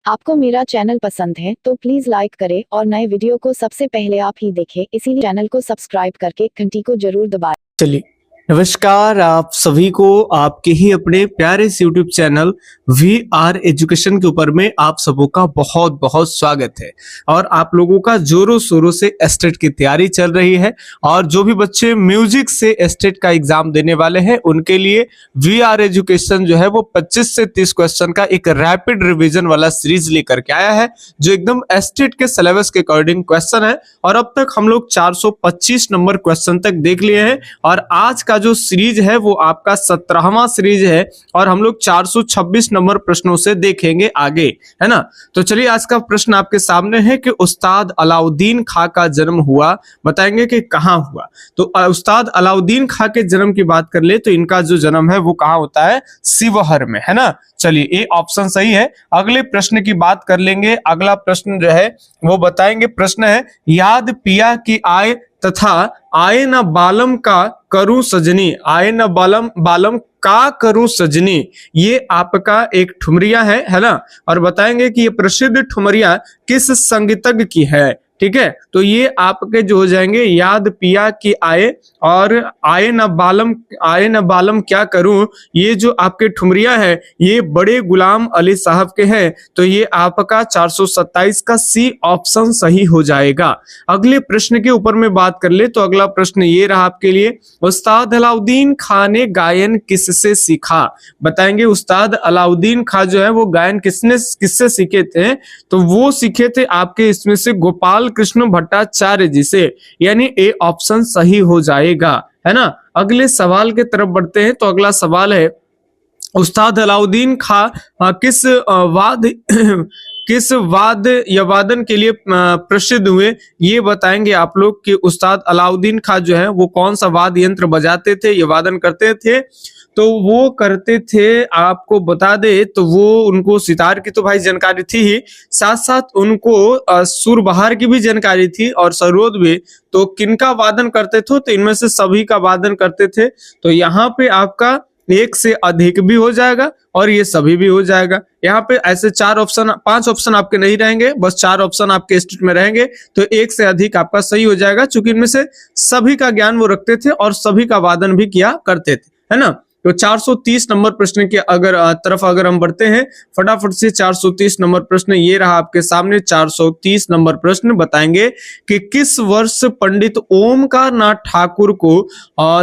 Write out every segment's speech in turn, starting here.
आपको मेरा चैनल पसंद है तो प्लीज लाइक करें और नए वीडियो को सबसे पहले आप ही देखें, इसीलिए चैनल को सब्सक्राइब करके घंटी को जरूर दबाएं। चलिए, नमस्कार आप सभी को आपके ही अपने प्यारे से YouTube चैनल VR एजुकेशन के ऊपर में आप सबों का बहुत बहुत स्वागत है। और आप लोगों का जोरों शोरों से एस्टेट की तैयारी चल रही है और जो भी बच्चे म्यूजिक से एस्टेट का एग्जाम देने वाले हैं उनके लिए VR एजुकेशन जो है वो 25 से 30 क्वेश्चन का एक रैपिड रिवीजन वाला सीरीज लेकर के आया है, जो एकदम एस्टेट के सिलेबस के अकॉर्डिंग क्वेश्चन है। और अब तक हम लोग 425 नंबर क्वेश्चन तक देख लिए हैं और आज का जो सीरीज है वो आपका 17वां सीरीज है और हम लोग 426 नंबर प्रश्नों से देखेंगे आगे, है ना। तो चलिए, आज का प्रश्न आपके सामने है कि उस्ताद अलाउद्दीन खां का जन्म हुआ, बताएंगे कि कहां हुआ। तो उस्ताद अलाउद्दीन खां के जन्म की बात कर ले तो इनका जो जन्म है वो कहां होता है, शिवहर में, है ना। चलिए, ये ऑप्शन सही है। अगले प्रश्न की बात कर लेंगे। अगला प्रश्न जो है वो बताएंगे। प्रश्न है, याद पिया की आय तथा आए न बालम का करूं सजनी, आए न बालम बालम का करूं सजनी, ये आपका एक ठुमरिया है ना। और बताएंगे कि ये प्रसिद्ध ठुमरिया किस संगीतज्ञ की है, ठीक है। तो ये आपके जो हो जाएंगे, याद पिया की आए और आए न बालम क्या करूं, ये जो आपके ठुमरिया है ये बड़े गुलाम अली साहब के हैं। तो ये आपका 427 का सी ऑप्शन सही हो जाएगा। अगले प्रश्न के ऊपर में बात कर ले तो अगला प्रश्न ये रहा आपके लिए, उस्ताद अलाउद्दीन खां ने गायन किससे सीखा। बताएंगे उस्ताद अलाउद्दीन खां जो है वो गायन किससे सीखे थे। तो वो सीखे थे आपके इसमें से गोपाल कृष्ण भट्टाचार्य जी से, यानी ए ऑप्शन सही हो जाएगा, है ना। अगले सवाल के तरफ बढ़ते हैं। तो अगला सवाल है, उस्ताद अलाउद्दीन खां किस वाद या वादन के लिए प्रसिद्ध हुए, ये बताएंगे आप लोग कि उस्ताद अलाउद्दीन खां जो है वो कौन सा वाद्य यंत्र बजाते थे, ये वादन करते थे। तो वो करते थे, आपको बता दे तो वो उनको सितार की तो भाई जानकारी थी ही, साथ साथ उनको सुरबहार की भी जानकारी थी और सरोद भी। तो किनका वादन करते थे, तो इनमें से सभी का वादन करते थे। तो यहाँ पे आपका एक से अधिक भी हो जाएगा और ये सभी भी हो जाएगा। यहाँ पे ऐसे 5 ऑप्शन आपके नहीं रहेंगे, बस 4 ऑप्शन आपके स्टेट में रहेंगे। तो एक से अधिक आपका सही हो जाएगा, चूंकि इनमें से सभी का ज्ञान वो रखते थे और सभी का वादन भी किया करते थे, है ना। तो 430 नंबर प्रश्न के तरफ हम बढ़ते हैं फटाफट से। 430 नंबर प्रश्न ये रहा आपके सामने। 430 नंबर प्रश्न बताएंगे कि किस वर्ष पंडित ओमकार नाथ ठाकुर को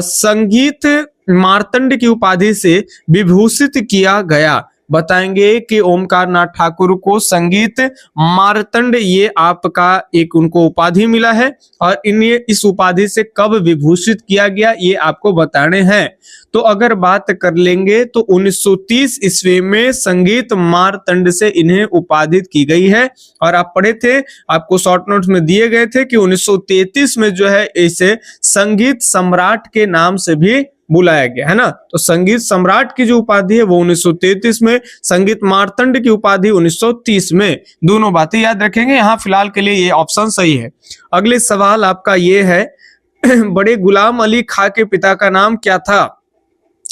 संगीत मार्तंड की उपाधि से विभूषित किया गया। बताएंगे कि ओमकार नाथ ठाकुर को संगीत मार्तंड ये आपका एक उनको उपाधि मिला है और इस उपाधि से कब विभूषित किया गया ये आपको बताने हैं। तो अगर बात कर लेंगे तो 1930 ईस्वी में संगीत मार्तंड से इन्हें उपाधित की गई है। और आप पढ़े थे, आपको शॉर्ट नोट में दिए गए थे कि 1933 में जो है इसे संगीत सम्राट के नाम से भी बुलाया गया, है ना। तो संगीत सम्राट की जो उपाधि है वो 1933 में, संगीत मार्तंड की उपाधि 1930 में। दोनों बातें याद रखेंगे। यहाँ फिलहाल के लिए ये ऑप्शन सही है। अगले सवाल आपका ये है, बड़े गुलाम अली खां के पिता का नाम क्या था।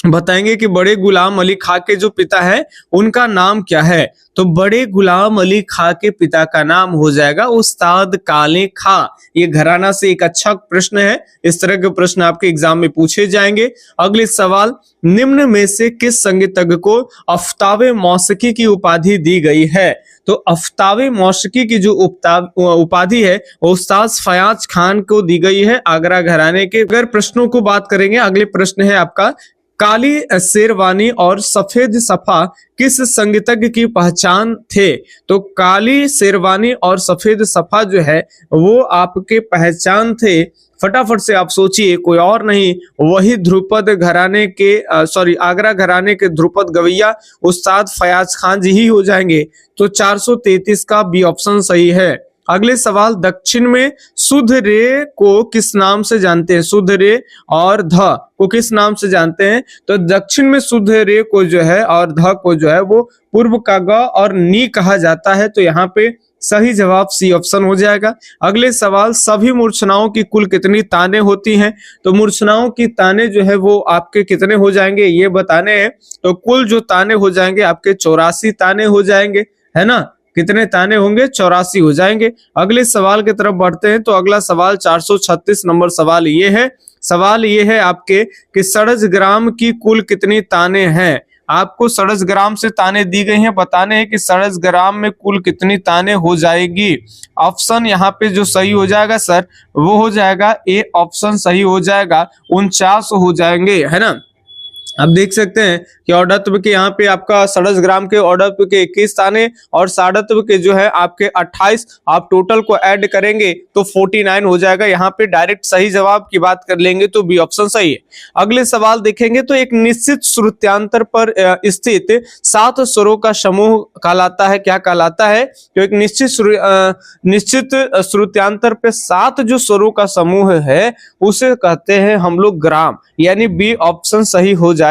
बताएंगे कि बड़े गुलाम अली खां के जो पिता है उनका नाम क्या है। तो बड़े गुलाम अली खां के पिता का नाम हो जाएगा उस्ताद काले खां। ये घराना से एक अच्छा प्रश्न है, इस तरह के प्रश्न आपके एग्जाम में पूछे जाएंगे। अगले सवाल, निम्न में से किस संगीतज्ञ को अफ्तावे मौसीकी की उपाधि दी गई है। तो अफ्तावे मौसीकी की जो उपाधि है वो उस्ताद फयाज खान को दी गई है, आगरा घराने के। अगर प्रश्नों को बात करेंगे, अगले प्रश्न है आपका, काली शेरवानी और सफेद सफा किस संगीतज्ञ की पहचान थे। तो काली शेरवानी और सफेद सफा जो है वो आपके पहचान थे। फटाफट से आप सोचिए, कोई और नहीं, वही ध्रुपद घराने के आगरा घराने के ध्रुपद गवैया उस्ताद फयाज खान जी ही हो जाएंगे। तो 433 का बी ऑप्शन सही है। अगले सवाल, दक्षिण में सुध रे को किस नाम से जानते हैं। सुध रे और ध को किस नाम से जानते हैं। तो दक्षिण में सुध रे को जो है और ध को जो है वो पूर्व का ग और नी कहा जाता है। तो यहाँ पे सही जवाब सी ऑप्शन हो जाएगा। अगले सवाल, सभी मूर्छनाओं की कुल कितनी ताने होती हैं। तो मूर्छनाओं की ताने जो है वो आपके कितने हो जाएंगे ये बताने हैं। तो कुल जो ताने हो जाएंगे आपके 84 ताने हो जाएंगे, है ना। कितने ताने होंगे? 84 हो जाएंगे। अगले सवाल की तरफ बढ़ते हैं। तो अगला सवाल 436 नंबर सवाल ये है। सवाल ये है आपके कि षड्ज ग्राम की कुल कितनी ताने हैं? आपको षड्ज ग्राम से ताने दी गई हैं, बताने हैं कि षड्ज ग्राम में कुल कितनी ताने हो जाएगी। ऑप्शन यहाँ पे जो सही हो जाएगा सर वो हो जाएगा ए ऑप्शन सही हो जाएगा, 49 हो जाएंगे, है ना। अब देख सकते हैं कि औडत्व के यहाँ पे आपका षड्ज ग्राम के औडत्व के 21 ताने और साढ़त्व के जो है आपके 28, आप टोटल को ऐड करेंगे तो 49 हो जाएगा। यहाँ पे डायरेक्ट सही जवाब की बात कर लेंगे तो बी ऑप्शन सही है। अगले सवाल देखेंगे तो एक निश्चित श्रुत्यांतर पर स्थित 7 स्वरों का समूह कहलाता है, क्या कहलाता है? तो एक निश्चित श्रुत्यांतर पे 7 जो स्वरों का समूह है उसे कहते हैं हम लोग ग्राम, यानी बी ऑप्शन सही हो जाएगा।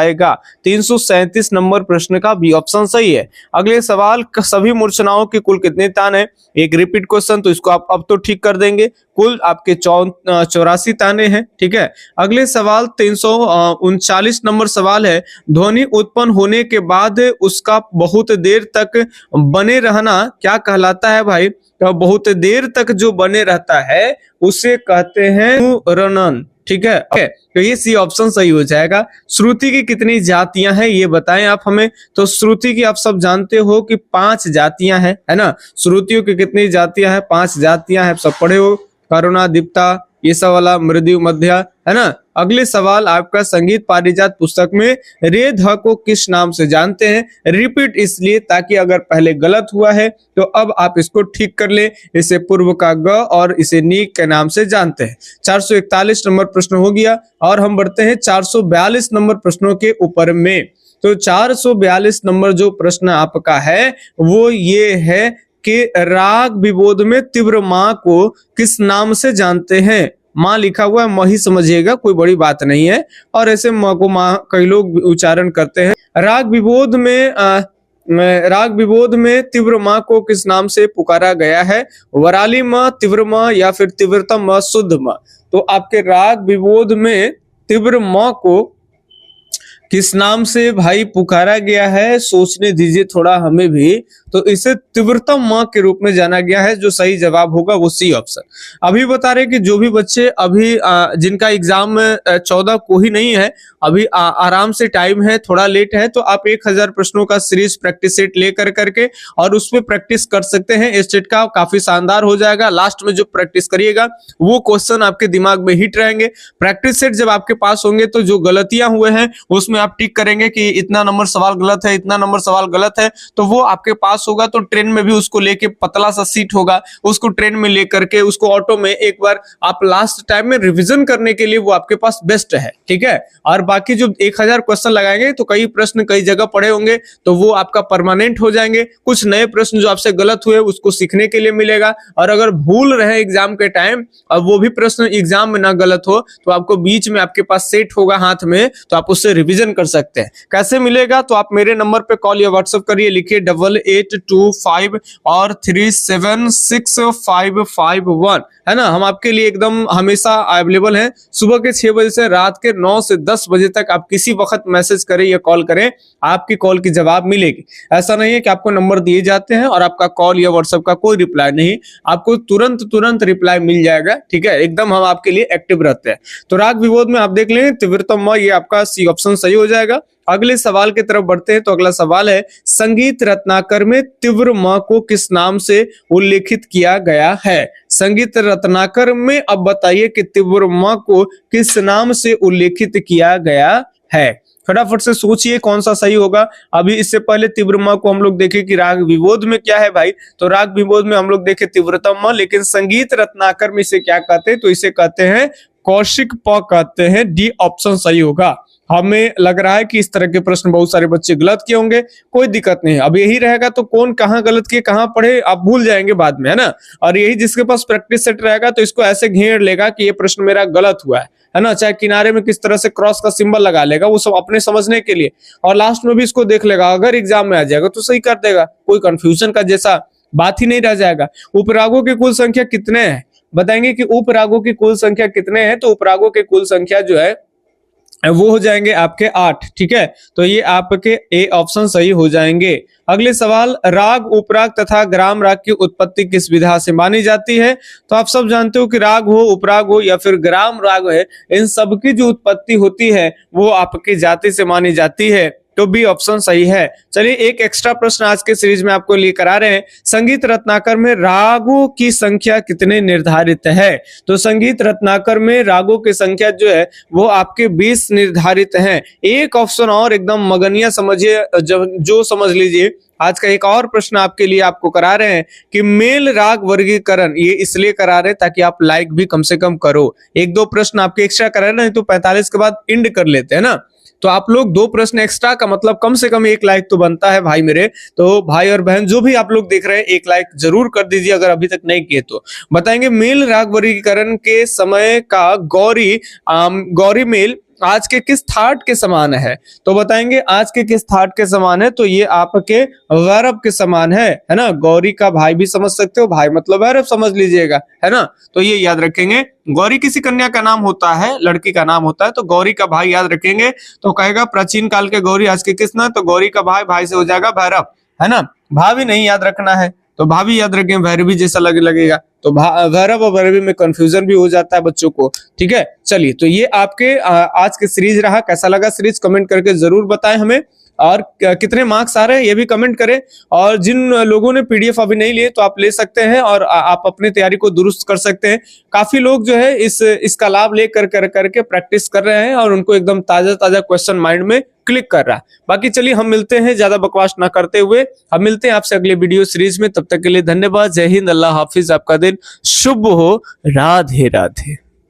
337 नंबर प्रश्न का बी ऑप्शन सही है। अगले सवाल, सभी मूर्छनाओं की कुल कितने तान है? एक रिपीट क्वेश्चन, तो इसको आप अब तो ठीक कर देंगे। कुल आपके 84 ताने हैं, ठीक है। अगले सवाल 339 नंबर सवाल है। ध्वनि उत्पन्न होने के बाद उसका बहुत देर तक बने रहना क्या कहलाता है भाई? तो बहुत देर तक जो बने रहता है उसे कहते हैं अनुरणन, ठीक है। ओके, तो ये सी ऑप्शन सही हो जाएगा। श्रुति की कितनी जातियां हैं ये बताएं आप हमें। तो श्रुति की आप सब जानते हो कि 5 जातियां हैं, है ना। श्रुतियों की कितनी जातियां हैं? 5 जातियां हैं, सब पढ़े हो। करुणा, दीप्ता, ये सब वाला, मृदु, मध्या, है ना। अगले सवाल आपका संगीत पारिजात पुस्तक में रे ध को किस नाम से जानते हैं? रिपीट इसलिए ताकि अगर पहले गलत हुआ है तो अब आप इसको ठीक कर ले। इसे पूर्व का ग और इसे नी के नाम से जानते हैं। 441 नंबर प्रश्न हो गया और हम बढ़ते हैं 442 नंबर प्रश्नों के ऊपर में। तो 442 नंबर जो प्रश्न आपका है वो ये है कि राग विबोध में तीव्र माँ को किस नाम से जानते हैं? माँ लिखा हुआ है, माँ ही समझिएगा, कोई बड़ी बात नहीं है। और ऐसे माँ को माँ कई लोग उच्चारण करते हैं। राग विबोध में तीव्र माँ को किस नाम से पुकारा गया है? वराली माँ, तीव्र माँ या फिर तीव्रतम माँ, शुद्ध माँ। तो आपके राग विबोध में तीव्र माँ को किस नाम से भाई पुकारा गया है? सोचने दीजिए थोड़ा हमें भी। तो इसे तीव्रतम माँ के रूप में जाना गया है। जो सही जवाब होगा वो सी ऑप्शन। अभी बता रहे कि जो भी बच्चे अभी जिनका एग्जाम 14 को ही नहीं है, अभी आराम से टाइम है, थोड़ा लेट है, तो आप 1000 प्रश्नों का सीरीज प्रैक्टिस सेट लेकर करके और उस पर प्रैक्टिस कर सकते हैं। स्टेट का काफी शानदार हो जाएगा। लास्ट में जो प्रैक्टिस करिएगा वो क्वेश्चन आपके दिमाग में हिट रहेंगे। प्रैक्टिस सेट जब आपके पास होंगे तो जो गलतियां हुए हैं उसमें आप टिक करेंगे कि इतना नंबर सवाल गलत है, इतना नंबर सवाल गलत है, तो वो आपके पास होगा। तो ट्रेन में भी उसको लेके, पतला सा सीट होगा, उसको ट्रेन में लेकर के उसको ऑटो में एक बार आप लास्ट टाइम में रिवीजन करने के लिए वो आपके पास बेस्ट है, ठीक है। और बाकी जो 1000 क्वेश्चन लगाएंगे तो कई प्रश्न कई जगह पढ़े होंगे तो वो आपका परमानेंट हो जाएंगे। कुछ नए प्रश्न जो आपसे गलत हुए उसको सीखने के लिए मिलेगा। और अगर भूल रहे एग्जाम के टाइम और वो भी प्रश्न एग्जाम में ना गलत हो तो आपको बीच में आपके पास सेट होगा हाथ में, तो आप उससे रिवीजन कर सकते हैं। कैसे मिलेगा? तो आप मेरे नंबर पे कॉल या व्हाट्सएप करिए, लिखिए 8825 और 376551, है ना। हम आपके लिए एकदम हमेशा अवेलेबल हैं। सुबह के 6 बजे से रात के 9 से 10 बजे तक आप किसी वक्त मैसेज करें या कॉल करें, आपकी कॉल की जवाब मिलेगी। ऐसा नहीं है कि आपको नंबर दिए जाते हैं और आपका कॉल या व्हाट्सएप का कोई रिप्लाई नहीं, आपको तुरंत रिप्लाई मिल जाएगा, ठीक है। एकदम हम आपके लिए एक्टिव रहते हैं। तो राग विबोध में आप देख लेंगे तीव्रतम माँ, ये आपका सी ऑप्शन सही हो जाएगा। अगले सवाल की तरफ बढ़ते हैं। तो अगला सवाल है, संगीत रत्नाकर में तीव्र माँ को किस नाम से उल्लेखित किया गया है? संगीत रत्नाकर में अब बताइए कि तीव्र माँ को किस नाम से उल्लेखित किया गया है? फटाफट से सोचिए कौन सा सही होगा। अभी इससे पहले तीव्र माँ को हम लोग देखे कि राग विबोध में क्या है भाई, तो राग विबोध में हम लोग देखे तीव्रतम माँ, लेकिन संगीत रत्नाकर में इसे क्या कहते हैं? तो इसे कहते हैं कौशिक प कहते हैं। डी ऑप्शन सही होगा। हमें लग रहा है कि इस तरह के प्रश्न बहुत सारे बच्चे गलत किए होंगे, कोई दिक्कत नहीं। अब यही रहेगा तो कौन कहाँ गलत किए, कहाँ पढ़े, आप भूल जाएंगे बाद में, है ना। और यही जिसके पास प्रैक्टिस सेट रहेगा तो इसको ऐसे घेर लेगा कि ये प्रश्न मेरा गलत हुआ है ना। चाहे किनारे में किस तरह से क्रॉस का सिंबल लगा लेगा, वो सब अपने समझने के लिए, और लास्ट में भी इसको देख लेगा। अगर एग्जाम में आ जाएगा तो सही कर देगा, कोई कंफ्यूजन का जैसा बात ही नहीं रह जाएगा। उपरागों की कुल संख्या कितने हैं? बताएंगे कि उपरागों की कुल संख्या कितने हैं? तो उपरागों की कुल संख्या जो है वो हो जाएंगे आपके 8। ठीक है, तो ये आपके ए ऑप्शन सही हो जाएंगे। अगले सवाल, राग, उपराग तथा ग्राम राग की उत्पत्ति किस विधा से मानी जाती है? तो आप सब जानते हो कि राग हो, उपराग हो या फिर ग्राम राग है, इन सब की जो उत्पत्ति होती है वो आपकी जाति से मानी जाती है। तो बी ऑप्शन सही है। चलिए एक एक्स्ट्रा प्रश्न आज के सीरीज में आपको लेकर आ रहे हैं। संगीत रत्नाकर में रागों की संख्या कितने निर्धारित है? तो संगीत रत्नाकर में रागों की संख्या जो है वो आपके 20 निर्धारित हैं। एक ऑप्शन और एकदम मगनिया समझिए, जो समझ लीजिए। आज का एक और प्रश्न आपके लिए आपको करा रहे हैं कि मेल राग वर्गीकरण, ये इसलिए करा रहे हैं ताकि आप लाइक भी कम से कम करो। एक दो प्रश्न आपके एक्स्ट्रा करा रहे हैं, तो 45 के बाद एंड कर लेते हैं ना। तो आप लोग 2 प्रश्न एक्स्ट्रा का मतलब कम से कम 1 लाइक तो बनता है भाई मेरे। तो भाई और बहन जो भी आप लोग देख रहे हैं 1 लाइक जरूर कर दीजिए अगर अभी तक नहीं किए तो। बताएंगे मेल राग वर्गीकरण के समय का गौरी मेल आज के किस थाट के समान है? तो बताएंगे आज के किस थाट के समान है? तो ये आपके वैरव के समान है ना। गौरी का भाई भी समझ सकते हो, भाई मतलब वैरव समझ लीजिएगा, है ना। तो ये याद रखेंगे। गौरी किसी कन्या का नाम होता है, लड़की का नाम होता है, तो गौरी का भाई याद रखेंगे। तो कहेगा प्राचीन काल के गौरी आज के किस ना, तो गौरी का भाई, भाई से हो जाएगा भैरव, है ना। भाभी नहीं याद रखना है तो भाभी याद रखें, भैरवी जैसा लगेगा। तो भैरव और भैरवी में कंफ्यूजन भी हो जाता है बच्चों को। ठीक है, चलिए तो ये आपके आज के सीरीज रहा। कैसा लगा सीरीज कमेंट करके जरूर बताएं हमें, और कितने मार्क्स आ रहे हैं ये भी कमेंट करें। और जिन लोगों ने पीडीएफ अभी नहीं लिए तो आप ले सकते हैं और आप अपनी तैयारी को दुरुस्त कर सकते हैं। काफी लोग जो है इसका लाभ लेकर करके प्रैक्टिस कर रहे हैं और उनको एकदम ताजा ताजा क्वेश्चन माइंड में क्लिक कर रहा है। बाकी चलिए हम मिलते हैं, ज्यादा बकवास ना करते हुए हम मिलते हैं आपसे अगले वीडियो सीरीज में। तब तक के लिए धन्यवाद। जय हिंद, अल्लाह हाफिज, आपका दिन शुभ हो, राधे राधे।